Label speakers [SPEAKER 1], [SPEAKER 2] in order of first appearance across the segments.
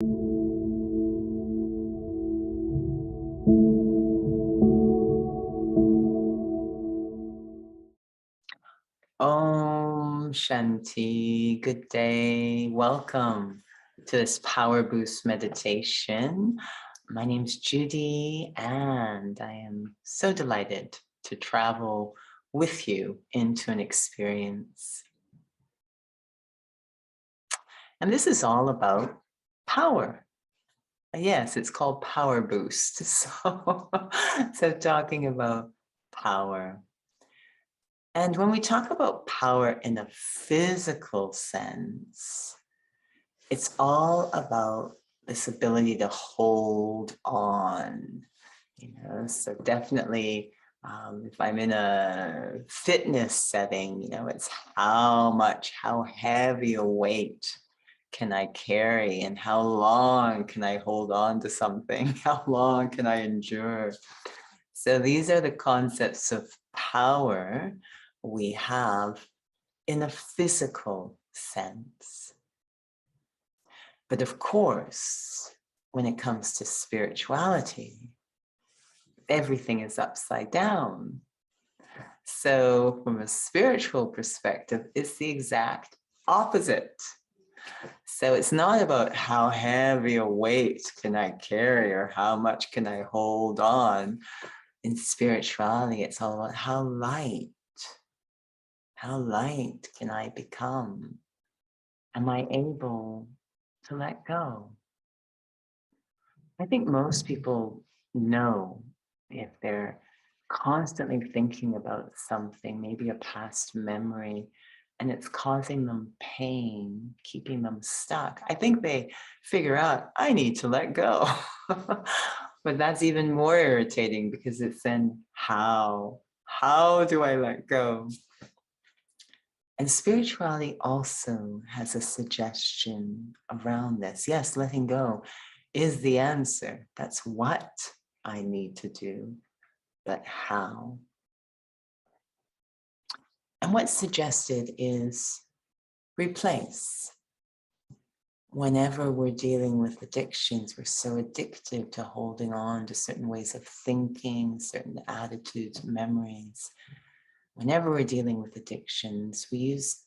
[SPEAKER 1] Om Shanti, good day. Welcome to this Power Boost meditation. My name's Judi, and I am so delighted to travel with you into an experience. And this is all about power. Yes, it's called Power Boost. So talking about power. And when we talk about power in a physical sense, it's all about this ability to hold on, so definitely if I'm in a fitness setting, it's how heavy a weight can I carry and how long can I hold on to something? How long can I endure? So these are the concepts of power we have in a physical sense. But of course, when it comes to spirituality, everything is upside down. So from a spiritual perspective, it's the exact opposite. So it's not about how heavy a weight can I carry or how much can I hold on. In spirituality, it's all about how light can I become? Am I able to let go? I think most people know if they're constantly thinking about something, maybe a past memory, and it's causing them pain, keeping them stuck. I think they figure out, I need to let go. But that's even more irritating because it's then how? How do I let go? And spirituality also has a suggestion around this. Yes, letting go is the answer. That's what I need to do, but how? And what's suggested is replace. Whenever we're dealing with addictions, we're so addicted to holding on to certain ways of thinking, certain attitudes, memories. Whenever we're dealing with addictions, we use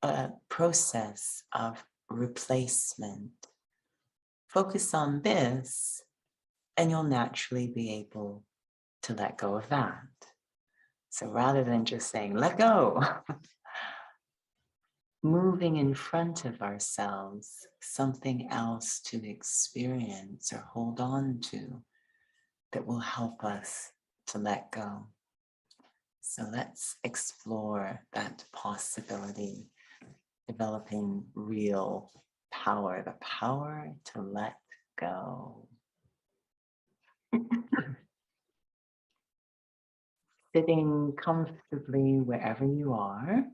[SPEAKER 1] a process of replacement. Focus on this, and you'll naturally be able to let go of that. So rather than just saying, let go, moving in front of ourselves, something else to experience or hold on to that will help us to let go. So let's explore that possibility, developing real power, the power to let go. Sitting comfortably wherever you are,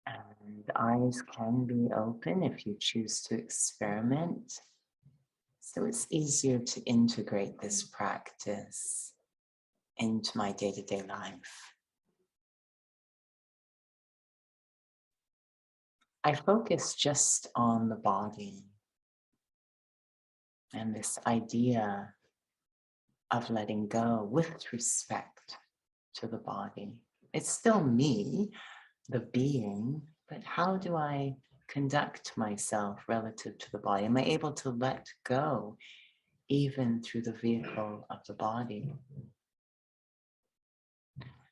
[SPEAKER 1] and eyes can be open if you choose to experiment. So it's easier to integrate this practice into my day-to-day life. I focus just on the body and this idea of letting go with respect to the body. It's still me, the being, but how do I conduct myself relative to the body? Am I able to let go even through the vehicle of the body?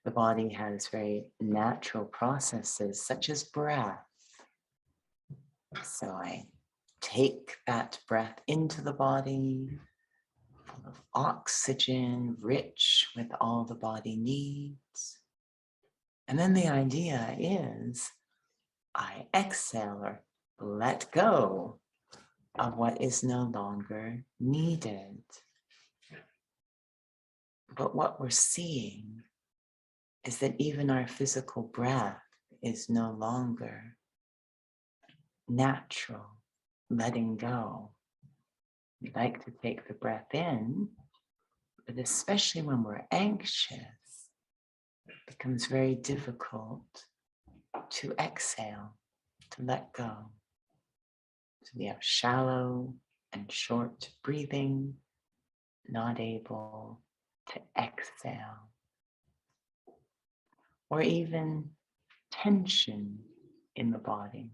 [SPEAKER 1] The body has very natural processes such as breath. So I take that breath into the body, full of oxygen, rich with all the body needs. And then the idea is I exhale or let go of what is no longer needed. But what we're seeing is that even our physical breath is no longer natural, letting go. We like to take the breath in, but especially when we're anxious, it becomes very difficult to exhale, to let go. we have shallow and short breathing, not able to exhale, or even tension in the body.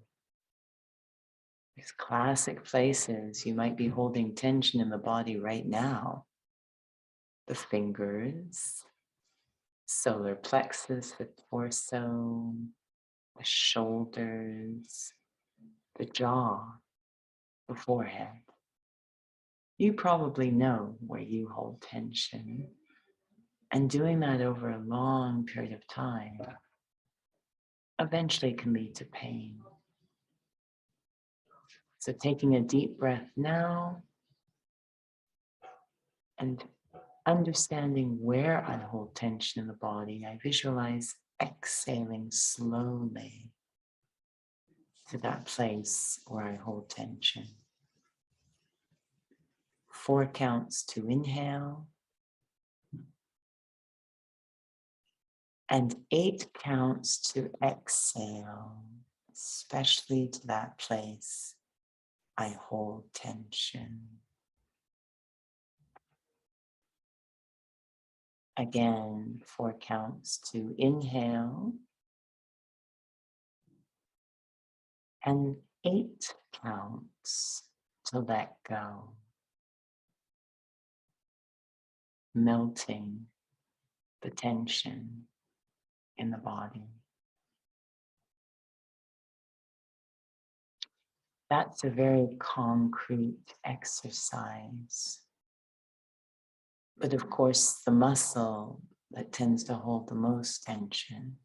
[SPEAKER 1] These classic places you might be holding tension in the body right now. The fingers, solar plexus, the torso, the shoulders, the jaw, the forehead. You probably know where you hold tension, and doing that over a long period of time eventually can lead to pain. So taking a deep breath now and understanding where I hold tension in the body, I visualize exhaling slowly to that place where I hold tension. 4 counts to inhale and 8 counts to exhale, especially to that place I hold tension. Again, 4 counts to inhale and 8 counts to let go, melting the tension in the body. That's a very concrete exercise. But of course, the muscle that tends to hold the most tension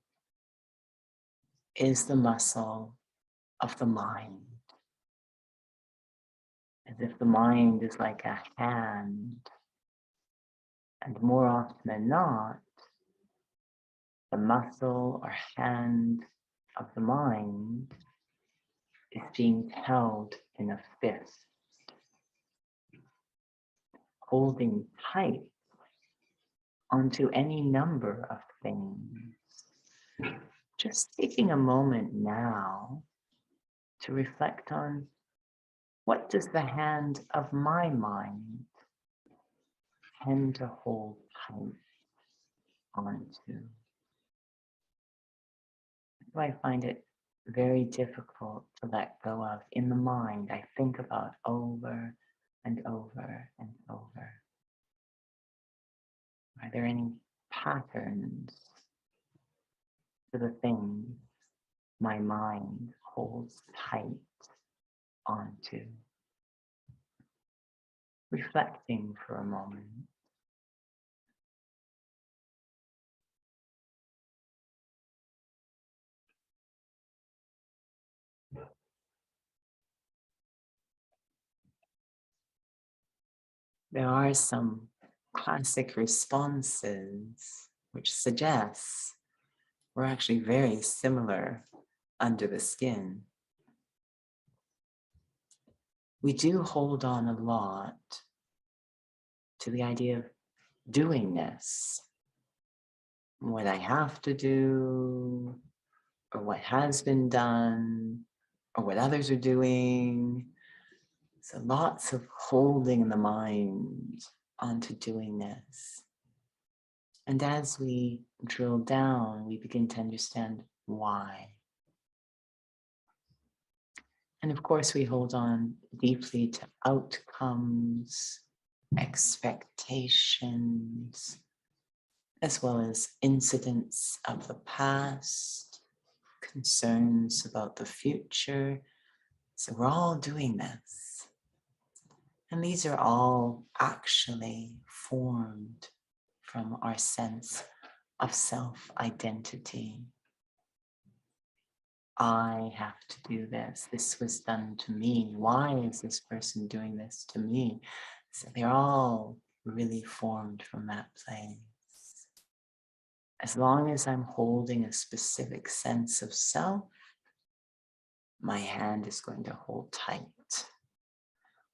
[SPEAKER 1] is the muscle of the mind. As if the mind is like a hand, and more often than not, the muscle or hand of the mind is being held in a fist, holding tight onto any number of things. Just taking a moment now to reflect on, what does the hand of my mind tend to hold tight onto? So I find it very difficult to let go of. In the mind, I think about over and over and over. Are there any patterns to the things my mind holds tight onto? Reflecting for a moment. There are some classic responses which suggests we're actually very similar under the skin. We do hold on a lot to the idea of doingness, what I have to do, or what has been done, or what others are doing. So lots of holding in the mind onto doingness. And as we drill down, we begin to understand why. And of course, we hold on deeply to outcomes, expectations, as well as incidents of the past, concerns about the future. So we're all doing this. And these are all actually formed from our sense of self-identity. I have to do this. This was done to me. Why is this person doing this to me? So they're all really formed from that place. As long as I'm holding a specific sense of self, my hand is going to hold tight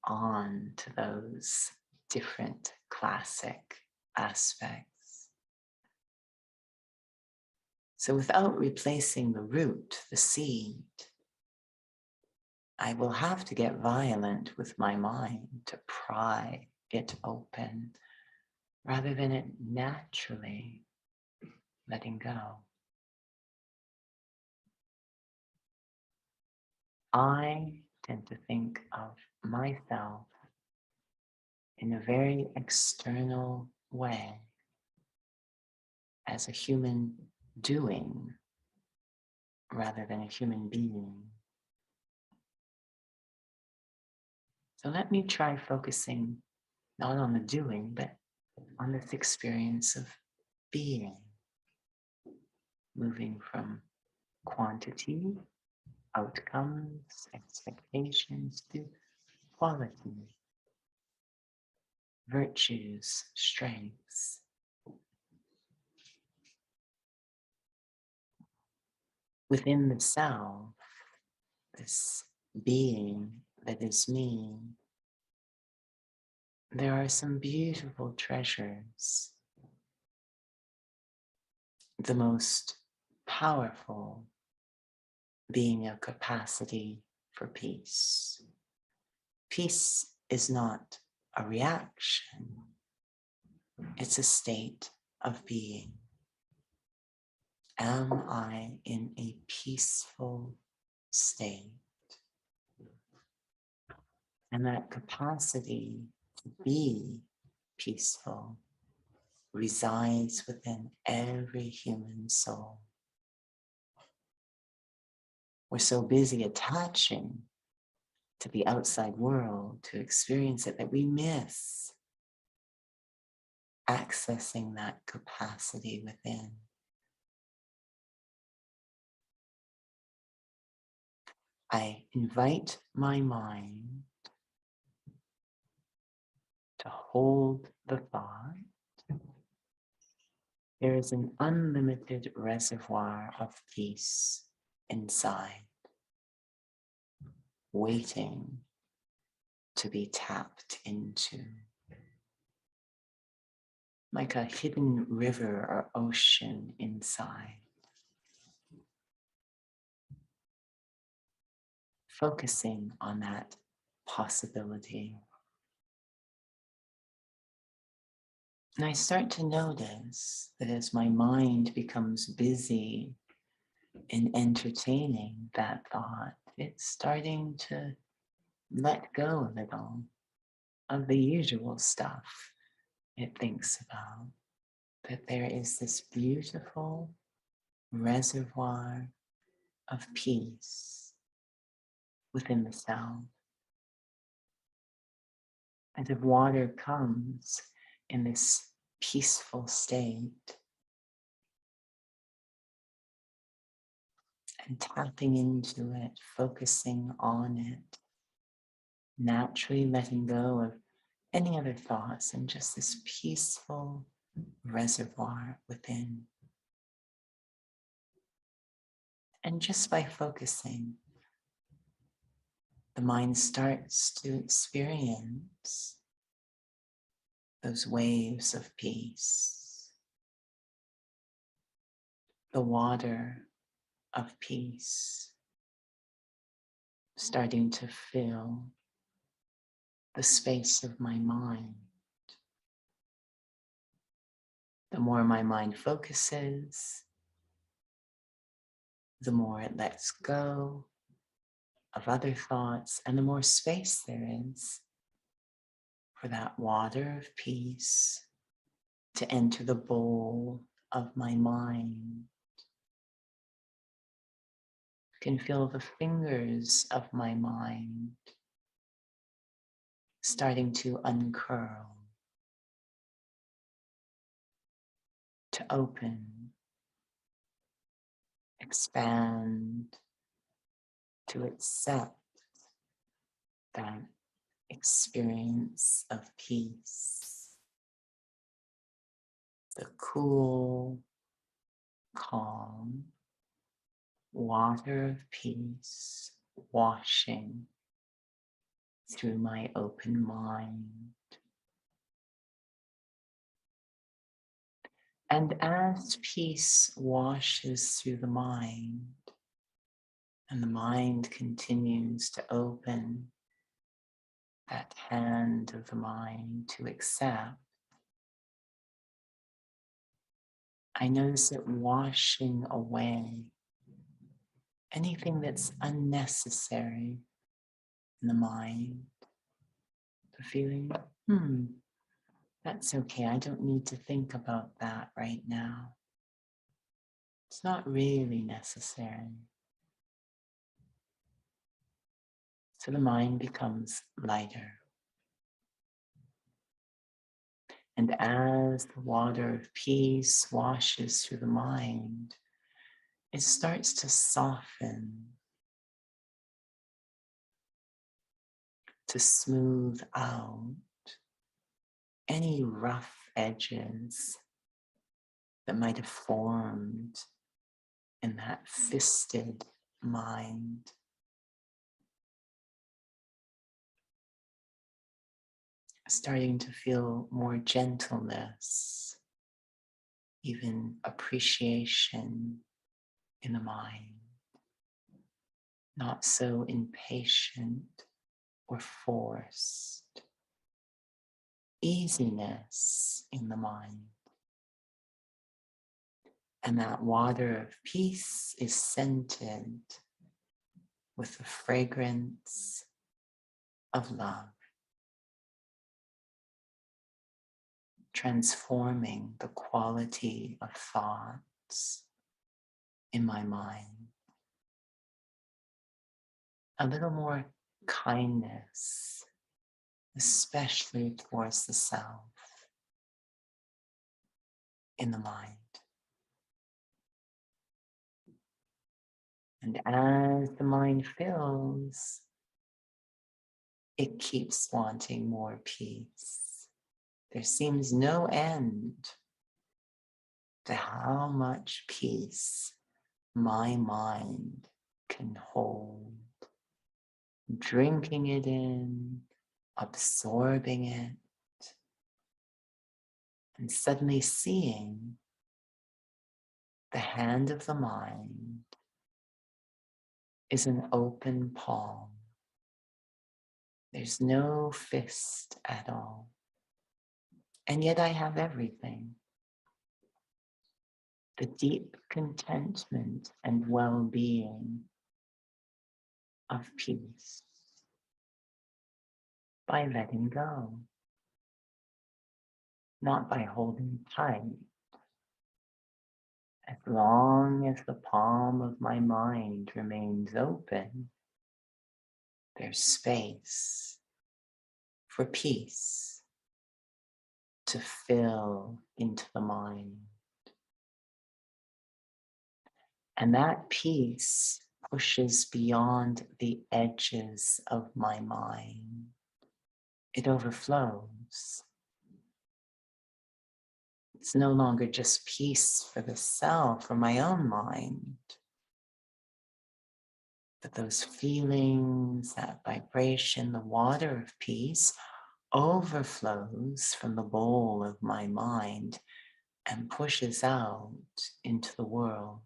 [SPEAKER 1] on to those different classic aspects. So without replacing the root, the seed, I will have to get violent with my mind to pry it open rather than it naturally letting go. I tend to think of myself in a very external way as a human doing rather than a human being. So let me try focusing not on the doing, but on this experience of being, moving from quantity, outcomes, expectations to quality, virtues, strengths. Within the self, this being that is me, there are some beautiful treasures. The most powerful being a capacity for peace. Peace is not a reaction, it's a state of being. Am I in a peaceful state? And that capacity to be peaceful resides within every human soul. We're so busy attaching to the outside world to experience it that we miss accessing that capacity within. I invite my mind to hold the thought. There is an unlimited reservoir of peace inside, waiting to be tapped into. Like a hidden river or ocean inside. Focusing on that possibility. And I start to notice that as my mind becomes busy in entertaining that thought, it's starting to let go a little of the usual stuff it thinks about. That there is this beautiful reservoir of peace within the self. And if water comes in this peaceful state, and tapping into it, focusing on it, naturally letting go of any other thoughts and just this peaceful reservoir within. And just by focusing, the mind starts to experience those waves of peace, the water of peace, starting to fill the space of my mind. The more my mind focuses, the more it lets go of other thoughts, and the more space there is for that water of peace to enter the bowl of my mind. I can feel the fingers of my mind starting to uncurl, to open, expand, to accept that experience of peace. The cool, calm water of peace washing through my open mind. And as peace washes through the mind, And the mind continues to open that hand of the mind to accept. I notice it washing away anything that's unnecessary in the mind. The feeling, that's okay. I don't need to think about that right now. It's not really necessary. So the mind becomes lighter. And as the water of peace washes through the mind, it starts to soften, to smooth out any rough edges that might have formed in that fisted mind. Starting to feel more gentleness, even appreciation in the mind. Not so impatient or forced. Easiness in the mind. And that water of peace is scented with the fragrance of love, transforming the quality of thoughts in my mind. A little more kindness, especially towards the self in the mind. And as the mind fills, it keeps wanting more peace. There seems no end to how much peace my mind can hold. Drinking it in, absorbing it, and suddenly seeing the hand of the mind is an open palm. There's no fist at all. And yet I have everything. The deep contentment and well-being of peace by letting go, not by holding tight. As long as the palm of my mind remains open, there's space for peace to fill into the mind. And that peace pushes beyond the edges of my mind. It overflows. It's no longer just peace for the self or my own mind, but those feelings, that vibration, the water of peace overflows from the bowl of my mind and pushes out into the world.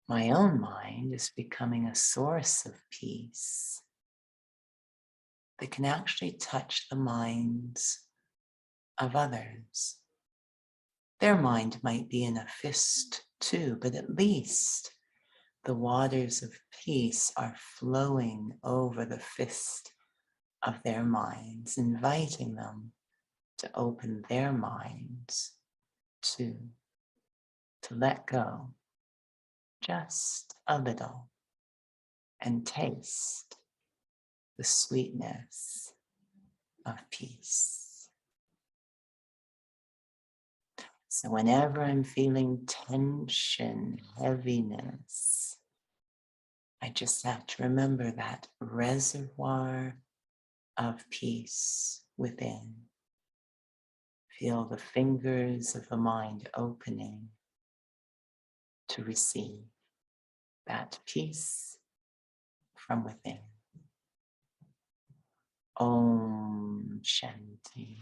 [SPEAKER 1] My own mind is becoming a source of peace that can actually touch the minds of others. Their mind might be in a fist too, but at least the waters of peace are flowing over the fist of their minds, inviting them to open their minds too, to let go just a little and taste the sweetness of peace. So whenever I'm feeling tension, heaviness, I just have to remember that reservoir of peace within. Feel the fingers of the mind opening to receive that peace from within. Om Shanti.